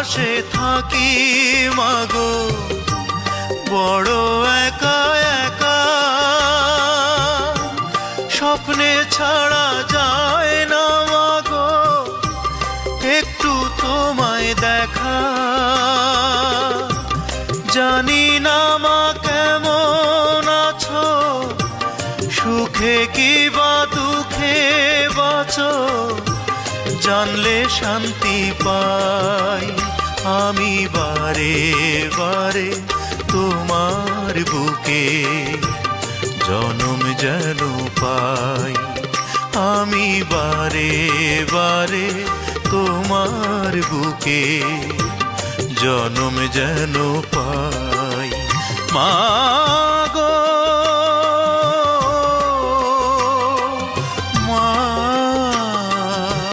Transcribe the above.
পাশে থাকি মাগো বড় একা একা, স্বপ্নে ছাড়া যায় না মাগো একটু তোমায় দেখা। জানি না মা কেমন আছো, সুখে কি বা দুঃখে বাঁচো, জানলে শান্তি পাই আমি বারে বারে তোমার বুকে, জনম যেন পাই আমি বারে বারে তোমার বুকে, জনম যেন পাই। মা